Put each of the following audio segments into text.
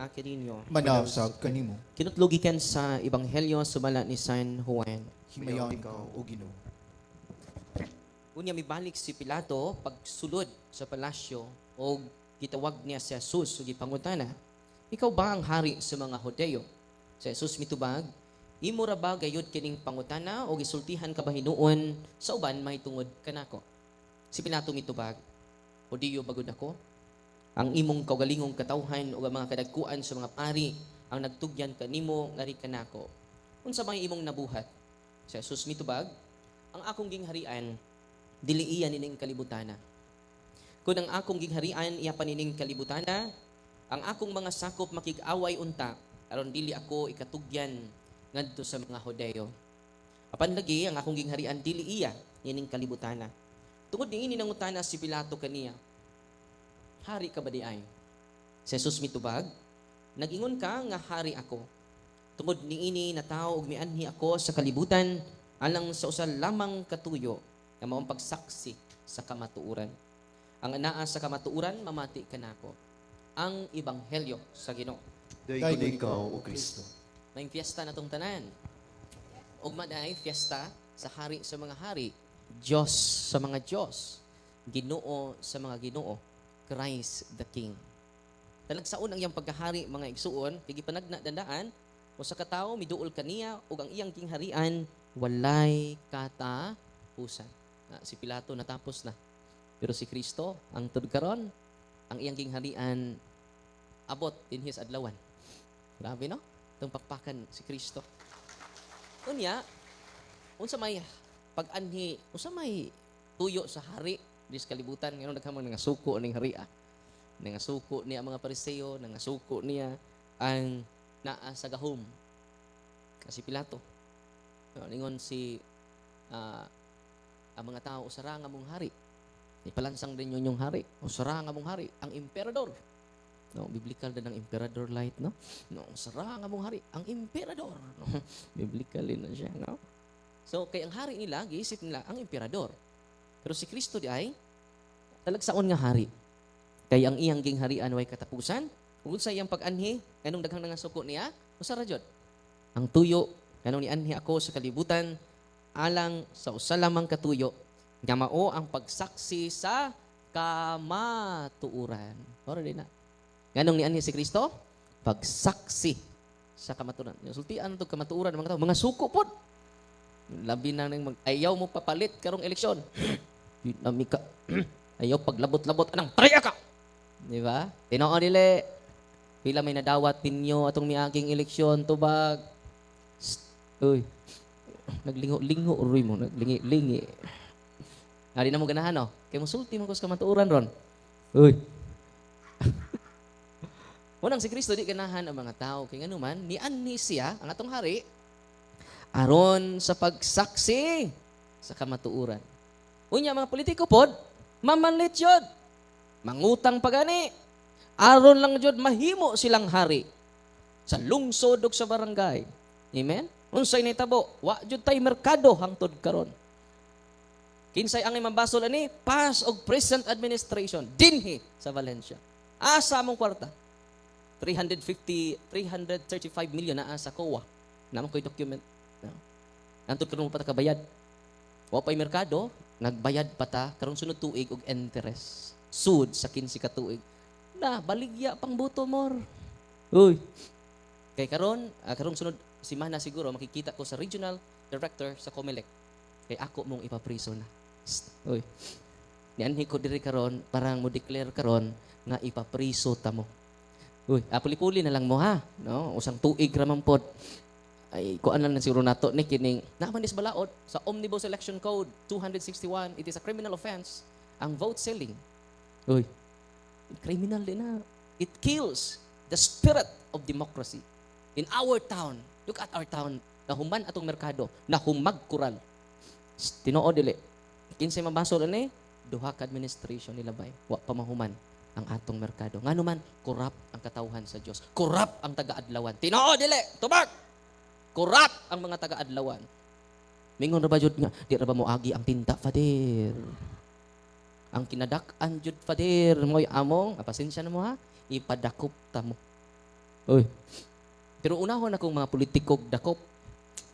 naa kininyo. Manawsag kanimo. Kinutlugikan sa Ebanghelyo sumala ni San Juan. Himayon ikaw, O Ginoo. Unya mibalik si Pilato pagsulod sa palasyo o gitawag niya si Jesus o gipangutana, ikaw ba ang hari sa mga Hodeo? Si Jesus mitubag, imo ra ba gayud kining pangutana o gisultihan ka ba hinuon sa uban mahitungod kanako? Si Pilato mitubag, Hodeo bagod ako? Ang imong kaugalingong katawhan o mga kadagkuan sa mga pari ang nagtugyan kanimo ngari kanako. Unsa may imong nabuhat? Si Jesus mitubag, ang akong gingharian dili iya nining kalibutana. Kung ang akong gingharian iya panining kalibutana, ang akong mga sakop makig-away unta aron dili ako ikatugyan ngadto sa mga Hodeo. Apan lagi ang akong gingharian dili iya nining kalibutana. Tungod niini nangutana si Pilato kaniya, hari ka ba di ay? Si Jesus mitubag, nag-ingon ka nga hari ako. Tungod niini na tao ug mianhi ako sa kalibutan alang sa usa lamang katuyo nga maong pagsaksi sa kamatuoran. Ang anaa sa kamatuoran mamati kanako. Ang ebanghelyo sa Ginoo. Dayon ikaw, O Kristo. May fiesta na tong tanan. Ugma daay fiesta sa hari sa mga hari, Diyos sa mga Diyos, Ginoo sa mga Ginoo, Christ the King. Talagsaon ang iyang pagkahari mga igsuon, kay gipanagna dandaan o sa katao miduol kaniya ug ang iyang gingharian walay katapusan. Si Pilato natapos na. Pero si Kristo ang tud karon ang iyang gingharian abot din his adlawan. Grabe no? Itong pakpakan si Kristo. Unya, unsa may pag-anhi, unsa may tuyo sa hari dis kalibutan ngano naghamon nga suko ning haria. Nga suko niya ang mga Pariseo, nga suko niya ang naa sa gahom. Kasi Pilato. Ningon si ang mga tao usara nga mong hari. Ipalansang din yun yung hari. Usara nga mong hari, ang emperador. No, biblical din ang emperador light, no? No, usara nga mong hari, ang emperador. No? Biblical din na siya, no? So, kay ang hari nila, giisip nila ang emperador. Pero si Kristo di ay talagsaon nga hari. Kay ang iyang gingharian way katapusan, ug sa iyang pag-anhi, kanong daghang nga suko niya, usara jud. Ang tuyo kanong nianhi ako sa kalibutan alang sa usa lamang katuyo nga mao ang pagsaksi sa kamatuoran. Ora din na. Nganong nianhi si Kristo? Pagsaksi sa kamatuoran. Yung sultian to kamatuoran mga tao, mga suko pod. Labi na nang ayaw mo papalit karong eleksyon. Dinamika. Ayaw paglabot-labot anang pareha ka. Di ba? Tinuod dili. Pila may nadawat pinyo atong miaging eleksyon tubag. Uy. Naglingo-lingo uroy mo, naglingi-lingi. Di na mo ganahan, no? Kaya musulti mo ko sa kamatuoran ron. Uy. Unang si Kristo di ganahan ang mga tao. Kaya nga naman, nianhi siya, ang atong hari, aron sa pagsaksi sa kamatuoran. Unya mga politiko pod, mamanlit yun. Mangutang pagani. Aron lang yun, mahimo silang hari. Sa lungsod o sa barangay. Amen? Unsay nitabo, wa jud tay merkado hangtod karon. Kinsay ang imambasol ani past og present administration dinhi sa Valencia. Asa among kwarta? 335 million na sa COA. Namo koy document. Hangtod karon pa ta kabayad. Wa pay merkado, nagbayad pa ta karon sunod tuig og interest. Sud sa 15 ka tuig. Na baligya pang buto more. Uy. Kay karon sunod simana siguro makikita ko sa regional director sa Comelec. Kay ako mong ipapriso na. Uy. Nianhi ko diri karon parang mo declare karon nga ipapriso ta mo. Uy, puli-puli na lang mo ha, no? Usang tuig ra man pod. Ay kuan lang siguro nato ni kining naman is balaod sa Omnibus Election Code 261, it is a criminal offense ang vote selling. Uy. Criminal din na. It kills the spirit of democracy in our town. Look at our town. Nahuman atong merkado. Nahumag kural. Tinuod dili. Kinsay mabasol ani? Duha ka administration nila bay. Wa pa mahuman ang atong merkado. Ngano man corrupt ang katawhan sa Dios. Corrupt ang taga-adlawan. Tinuod dili. Tubag. Corrupt ang mga taga-adlawan. Mingon ra ba jud nga di ra ba mo agi ang tinta fader. Ang kinadak-an jud fader moy among pasensya na mo ha. Ipadakop ta mo. Uy. Pero unahon akong mga politikog dakop.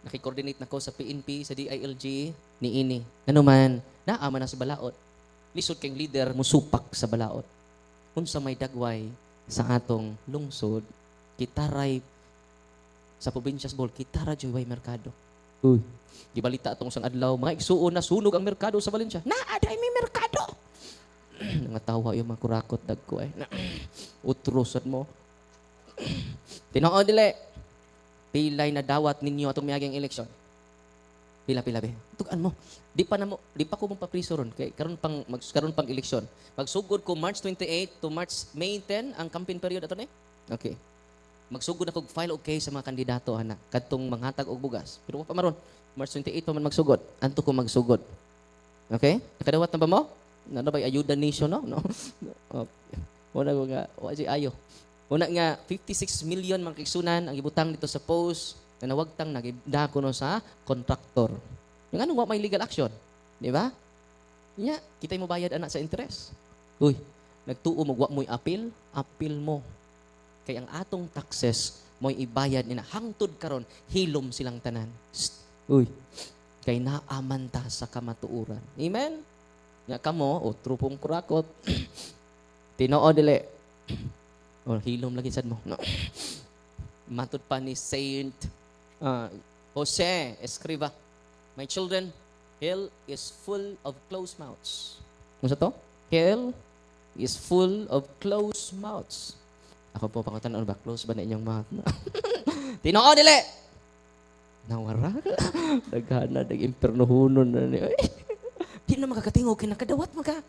Nakikoordinate na ko sa PNP, sa DILG, ni ini. Ano man, naama na sa balaod. Lisod kang leader, musupak sa balaod. Unsa may dagway sa atong lungsod, kitaray sa probinsya Bohol, kitara joy merkado. Uy. Gibalita atong sang adlaw, mga igsuon na sunog ang merkado sa Valencia. Naaday may merkado. Nangatawa yung mga kurakot dagko ay. Utrosad mo. Tinuod dili. Pilay na dawat ninyo atong miaging eleksyon. Pila be. Tugan mo. Di pa ko mapapriso ron kay karon pang eleksyon. Magsugod ko March 28 to May 10 ang campaign period ato ni. Okay. Magsugod ako file okay sa mga kandidato ana kadtong manghatag og bugas. Pero wa pa maron. March 28 pa man magsugod. Anto ko magsugod. Okay? Nakadawat na ba mo? Nana ba ayuda nation no? No. Okay. Wala ko nga wa si ayo. Una nga 56 million mga kaigsunan ang ibutang dito sa post na nawagtang nagidako no sa contractor. Yung anong wa may legal action, di ba? Nya, kita mo bayad anak sa interest. Uy, nagtuo mo wa mo'y appeal mo. Kay ang atong taxes mo'y ibayad nina hangtod karon hilom silang tanan. Uy, kay naaman ta sa kamatuuran. Amen. Nya kamo o trupong kurakot. Tinoo dili. O hilom lagi sad mo. No. Matud pa ni Saint Jose Escriva. My children, hell is full of closed mouths. Ano sa to? Hell is full of closed mouths. Ako po pangutan ba close ba na inyong mouth? Tinoo dili. Nawara. Daghana dag impernohunon na ni. Di na makakatingog kay nakadawat maka.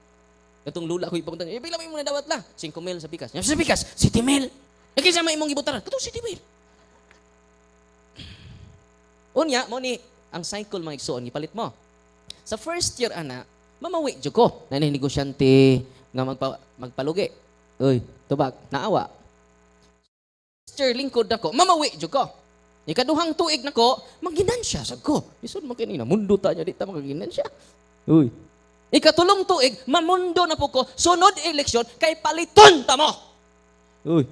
Katong lula ko ipakuntan. Pila may muna dawat la? 5 mil sa pikas. Sa pikas, 7 mil. Nagkisa may imong gibutaran. Katong 7 mil. Unya, mo ni ang cycle mga igsoon, ipalit mo. Sa first year, ana, mamawi dyo ko. Na negosyante nga magpalugi. Uy, tubag, naawa. First year, lingkod na ko, mamawi dyo ko. Ikaduhang tuig na ko, maginansya sa ko. Isod mo kinina, mundo ta niya, di ta maginansya. Uy. Ikatulong tuig, mamundo na po ko, sunod eleksyon, kay paliton ta mo. Uy.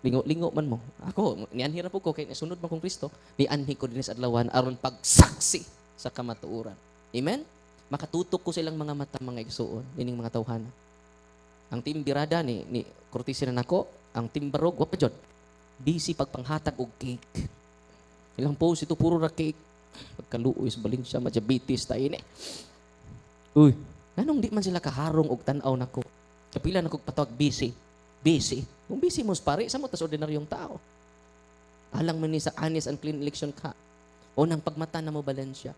Lingo man mo. Ako, nianhira po ko, kay nasunod mo kong Kristo, nianhi ko din sa adlawan, aron pagsaksi sa kamatuuran. Amen? Makatutok ko silang mga mata, mga igsuon, ining mga tawhana. Ang team birada ni Cortesi na nako, ang team barog, wapa dyan, busy pagpanghatag og cake. Ilang post ito, puro ra cake. Pagkaluoy sa Valencia, diabetes tayo ni. Uy, nanong di man sila kaharong og tanaw nako. Kapila nako patawag busy. Busy. Kung busy mo pare, sa mo tas ordinaryong tao. Alang man ni sa honest and clean election ka. O nang pagmata na mo Valencia.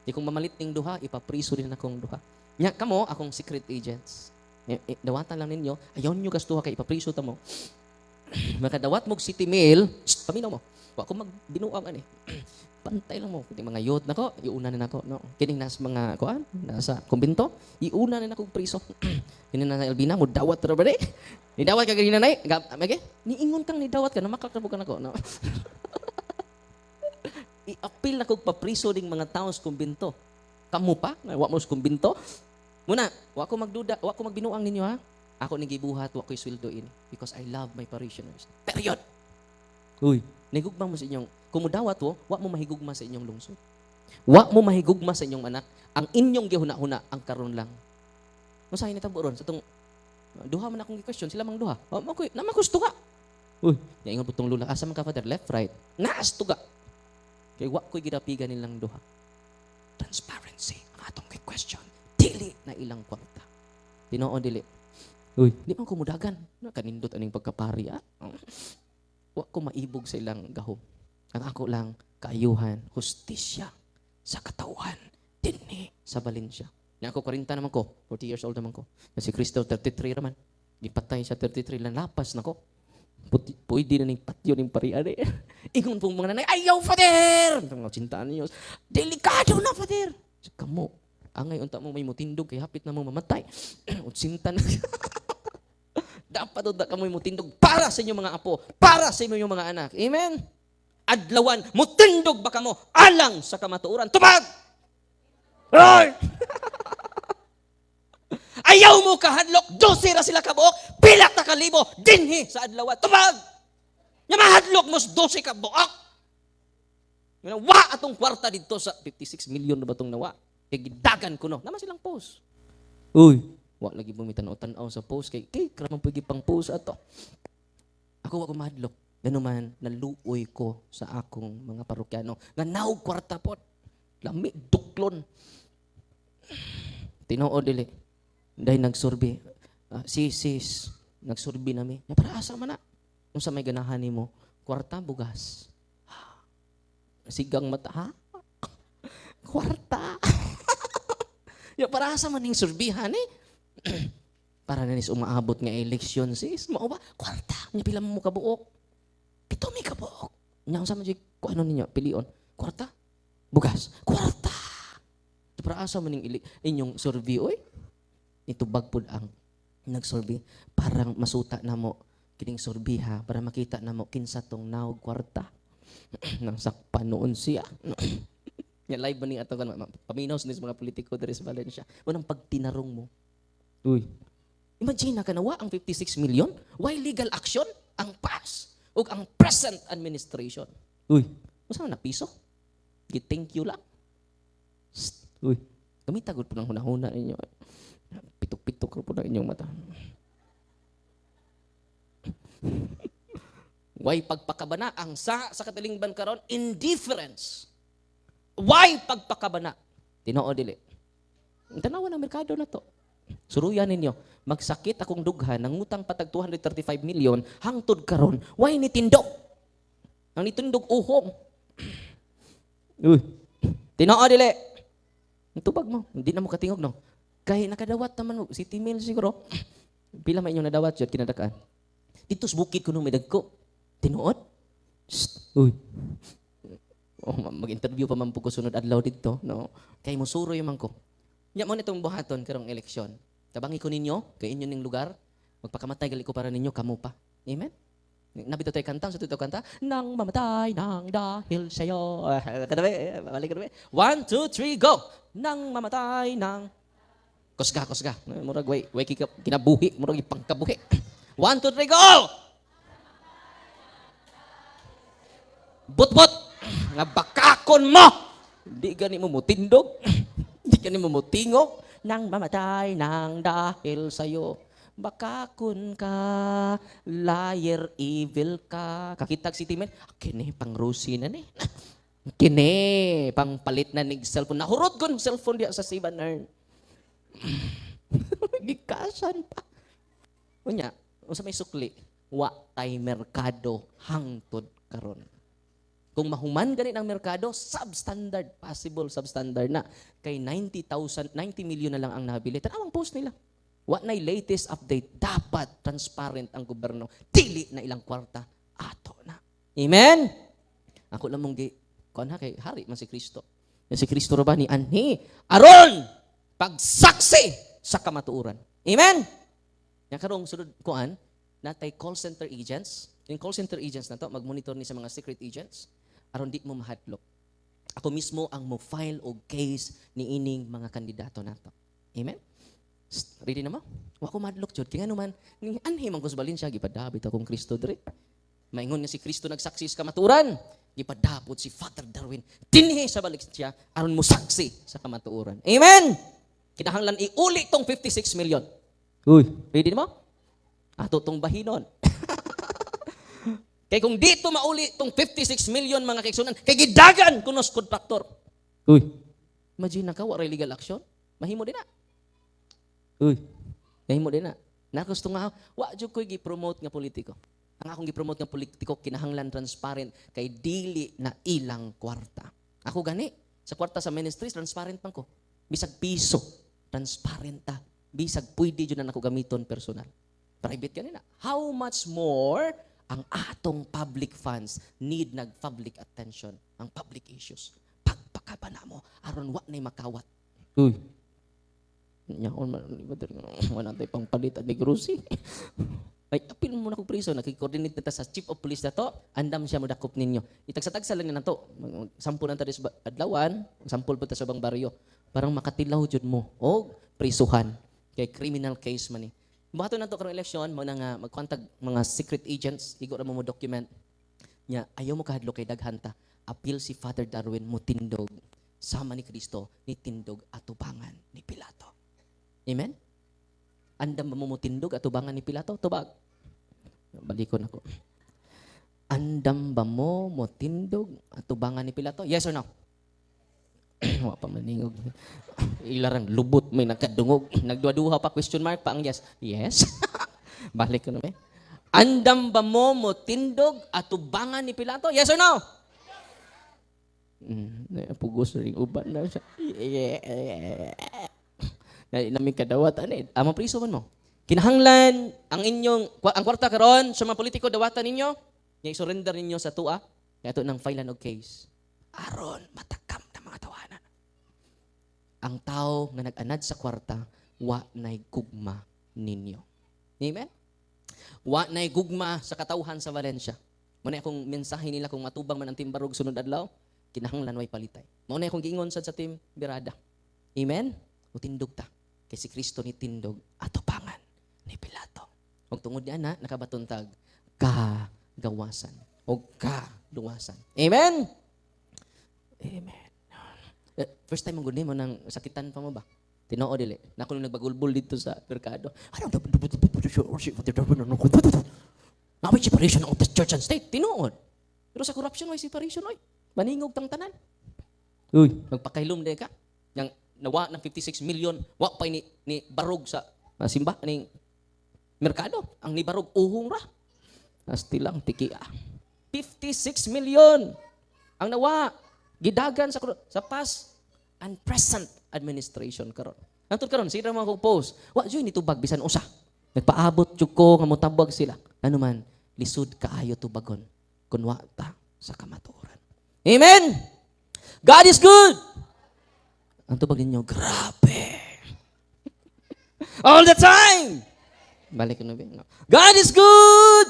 Di kung mamalit ning duha, ipapriso din akong duha. Nya kamo akong secret agents. Dawatan lang ninyo, ayaw nyo gastuha kay ipapriso ta mo. Makadawat mo city mail, paminaw mo. Wa ko magbinuang ani. Pantay lang mo. Kundi mga youth nako, iuna na nako, no. Kining nas mga kuan, nasa kumbento, iuna na nako priso. Kini na Elvina mo dawat ra ba di? Ni dawat ka ganina nay, mage? Niingon kang ni dawat ka na makakabog ka nako, no. I-appeal na kog papriso ding mga tao sa kumbento. Kamu pa, wa mo sa kumbento. Muna, wa ko magduda, wa ko magbinuang ninyo ha. Ako ni gibuhat, wa ko sweldo ini because I love my parishioners. Period. Uy, nigugma mo sa inyong kumudawat wo, wa mo mahigugma sa inyong lungsod. Wa mo mahigugma sa inyong anak. Ang inyong gihuna-huna ang karon lang. Masahin ni tabo ron sa tong duha man akong question, sila mang duha. Wa mo ko na magustuga. Uy, niingon putong lula, asa man ka father, left right. Naastuga. Kay wa ko'y gidapigan nilang duha. Transparency ang atong kay question. Dili na ilang kwarta. Tinuod dili. Uy, di man kumudagan. Kanindot aning pagkapari ah. Wa ko maibog sa ilang gahom. Ang ako lang, kaayuhan, hustisya, sa katauhan, dinhi sa Valencia. Nga ako 40 naman ko, 40 years old naman ko. Na si Cristo, 33 naman. Gipatay sa 33, lapas na ko. Pwede na ning patyo ning parian eh. Ingon pong mga nanay, ayaw, Father! Ang mga cintaan niyo, delikado na, Father! Kamu, angay unta mo may mutindog, kay hapit na mo mamatay. Utsinta na. Dapat unta ka mo mutindog para sa inyong mga apo, para sa inyong mga anak. Amen? Adlawan, mutindog baka mo, alang sa kamatuuran. Tumag! Roy! Ayaw mo kahadlok, 12 ra sila kabuok, pila ta kalibo, dinhi sa adlawan. Tumag! Nya mahadlok mo 12 ka buok. Wa atong kwarta dito sa 56 million na ba itong nawa? Kaya gidagan ko no. Naman silang post. Uy, wa lagi bumitan-tanaw sa post. Kay kramang pagi pang post ato. Ako wa ko mahadlok. Ganun man, naluoy ko sa akong mga parokyano. Nga naog kwarta po. Lami, duklon. Tinoo dili. Dahil nagsurbi. Sis, nagsurbi nami. Ya, para asa man na. Kung sa may ganahan mo, kwarta bugas. Sigang mata, ha? Kwarta. Ya, para asa man yung surbihan eh. Para na nis umaabot nga eleksyon, sis. Mao ba? Kwarta. Nya pila mo kabuok. Pito mi kabuok. Nya sa man kung ano ninyo, pilion. Kwarta. Bugas. Kwarta. Para asa man yung inyong survey, oy. Ito bagpod ang nagsurvey. Parang masuta na mo kining survey ha. Para makita na mo kinsa tong naog kwarta. Nang sakpan noon siya. Nga live ba ni ato kan paminaw sa mga politiko diri sa Valencia. Unang pagtinarong mo. Uy. Imagine na kanawa ang 56 million? Why legal action? Ang past ug ang present administration. Uy. Usa na piso? Thank you lang. Uy. Kamitagod po ng hunahuna ninyo. Pitok-pitok po na inyong mata. Why pagpakabana ang sa katilingban karon indifference. Why pagpakabana? Tinoo dili. Tanawa ng merkado na to. Suruyan ninyo, magsakit akong dughan ng utang patag 235 million hangtod karon. Why ni tindog? Ang nitindog uhong. Uy. Tinoo dili. Tubag mo, hindi na mo katingog no. Kay nakadawat naman mo, City Mail siguro. Pila may inyong nadawat jud kinadakaan. Dito sa bukid ko nung may dagko. Tinuod? Uy. Oh, mag-interview pa man po ko sunod adlaw dito, no? Kay mo suroy man ko. Nya mo nitong buhaton karong eleksyon. Tabangi ko ninyo, kay inyo ning lugar, magpakamatay gali ko para ninyo kamo pa. Amen. Nabito tayo kanta, sa tuto kanta, nang mamatay nang dahil sa'yo. Kadabi, balik kadabi. 1, 2, 3, go! Nang mamatay nang... Kusga. Murag, way kinabuhi, murag ipangkabuhi. 1, 2, 3, go! But, nga bakakon mo! Di gani mo mutindog. Di gani mo mutingog. Nang mamatay nang dahil sa'yo. Bakakon ka, liar, evil ka. Kakitag si Timen, kini pang Rosie na ni. Kini pang palit na nig cellphone. Nahurot ko ng cellphone diya sa Sibaner. Gikasan pa. Unya, sa may sukli, wa tay merkado hangtod karon. Kung mahuman ganit ang merkado, substandard, possible substandard na. Kay 90 million na lang ang nabili. Tanawang post nila. What na latest update, dapat transparent ang gobyerno. Dili na ilang kwarta, ato na. Amen? Ako lang mong kuan kay hari man si Kristo. Si Kristo ra ba ni anhi aron pagsaksi sa kamatuoran. Amen? Yang karong sunod kuan, natay call center agents. Yung call center agents na to, mag-monitor ni sa mga secret agents aron di mo mahadlok. Ako mismo ang mo file og case ni ining mga kandidato nato. Amen? Ready na mo? Wa ko madlok jud kay nganuman ning anhi man ko sa Valencia gipadabit akong Kristo diri. Maingon nga si Kristo nagsaksi sa kamatuoran. Gipadapot si Father Darwin dinhi sa Valencia aron mo saksi sa kamatuoran. Amen. Kinahanglan iuli tong 56 million. Uy, ready na mo? Ato tong bahinon. Kay kung dito mauli tong 56 million mga kaigsunan, kay gidagan kunos kontraktor. Uy, imagine na ka, wa legal action? Mahimo din na. Uy, mahimo din na. Nagusto nga, wa jud ko'y gi-promote nga politiko. Ang akong gi-promote nga politiko, kinahanglan transparent, kay dili na ilang kwarta. Ako gani, sa kwarta sa ministries, transparent man ko. Bisag piso, transparent ta. Bisag pwede jud na ako gamiton personal. Private kanina. How much more ang atong public funds need nag-public attention, ang public issues. Pagpakabana mo, aron wa na'y makawat. Uy. Nyaon man, wala tayo pang palitan ni Grusi. Ay, apil mo na kong priso, nakikoordinate na sa chief of police na to, andam siya mo dakop ninyo. Itagsa-tagsa lang na to. Sampul na tayo sa adlawan, sampul po tayo sa bang baryo. Parang makatilaw jud mo. O, prisuhan. Kay criminal case man eh. Bato na to karong eleksyon, mo na nga magkontag mga secret agents, igo ra mo document. Nya ayaw mo kahadlo kay daghanta. Apil si Father Darwin mo tindog sama ni Kristo ni tindog atubangan ni Pilato. Amen? Andam ba mo tindog atubangan ni Pilato? Tubag. Balikon ako. Andam ba mo tindog atubangan ni Pilato? Yes or no? Wa pa maningog. Ilarang lubot may nakadungog. Nagduha-duha pa question mark pa ang yes. Yes. Balik ko na ba? Andam ba mo tindog atubangan ni Pilato? Yes or no? Pugos ring uban na siya. Namin kadawatan eh. Amang priso man mo. Kinahanglan ang kwarta karon sa mga politiko dawatan ninyo. Nga i-surrender ninyo sa tua. Ito ng filean og case. Aron matakam na mga tawanan. Ang tao nga nag-anad sa kwarta, wa na'y gugma ninyo. Amen? Wa na'y gugma sa katawhan sa Valencia. Muna akong mensahe nila kung matubang man ang Team Barug sunod adlaw, kinahanglan way palitay. Muna akong giingon sa Team Birada. Amen? Utindog ta. Kay si Kristo ni tindog atubangan ni Pilato. Ug tungod niya na nakabatuntag kagawasan o kaluwasan. Amen? Amen. First time ang guni mo nang sakitan pa mo ba? Tinoo dili. Nako nung nagbagulbul dito sa merkado. Naway separation of the church and state. Tinuod. Pero sa corruption, way separation, oy. Maningog tang tanan. Uy, magpakailom din ka. Yang nawa ng 56 million, wa pa ni barog sa simba, ni merkado. Ang ni barog, uhong ra. Asti lang, tikia. 56 million. Ang nawa, gidagan sa past and present administration karon. Antod karon, sila mga kong post. Wa, dyan nitubag, bisan usa. Nagpaabot jud ko nga motabag sila. Ano man, lisod kaayo tubagon kun wa ta sa kamatuoran. Amen. God is good. Ang tubag ninyo, grabe. All the time. Balik na ba? God is good.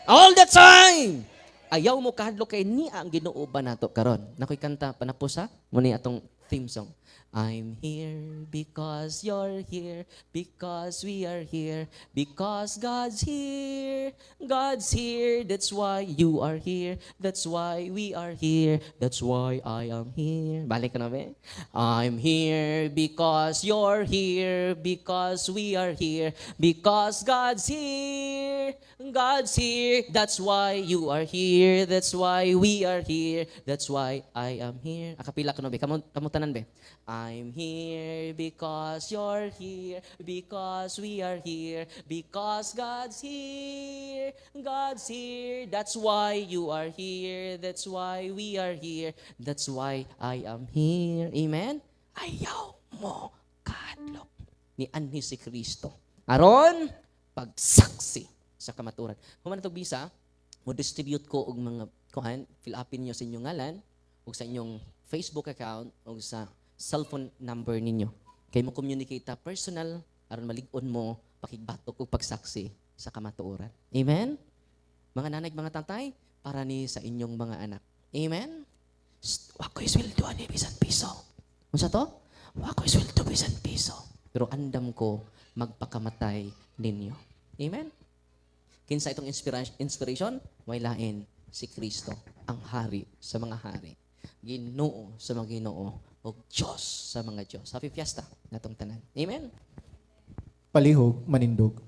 All the time. Ayaw mo kahadlo kay niya ang Ginoo ba nato karon. Nakoy kanta panapusa mo ni atong theme song. I'm here because you're here, because we are here, because God's here. God's here, that's why you are here, that's why we are here, that's why I am here. Balik ka na ba? I'm here because you're here, because we are here, because God's here. God's here, that's why you are here, that's why we are here, that's why I am here. Akapila ka na ba? Kamutanan ba? I'm here because you're here, because we are here, because God's here. God's here, that's why you are here, that's why we are here, that's why I am here. Amen? Ayaw mo kahadlok ni anhi si Kristo. Aron, pagsaksi sa kamaturan. Kung man itong bisa, mo distribute ko og mga fill upin nyo sa inyong ngalan, o sa inyong Facebook account, o sa cellphone number ninyo. Kay mo communicate personal, aron malig-on mo, pakigbatok o pagsaksi sa kamatuoran. Amen? Mga nanay, mga tatay, para ni sa inyong mga anak. Amen? Wako'y sweldo ani bisan piso. Ano sa to? Wako'y sweldo bisan piso. Pero andam ko magpakamatay ninyo. Amen? Kinsa itong inspiration? May lain si Kristo, ang hari sa mga hari. Ginoo sa mga Ginoo o Diyos sa mga Diyos. Happy Fiesta natong tanan. Amen? Palihog, manindog.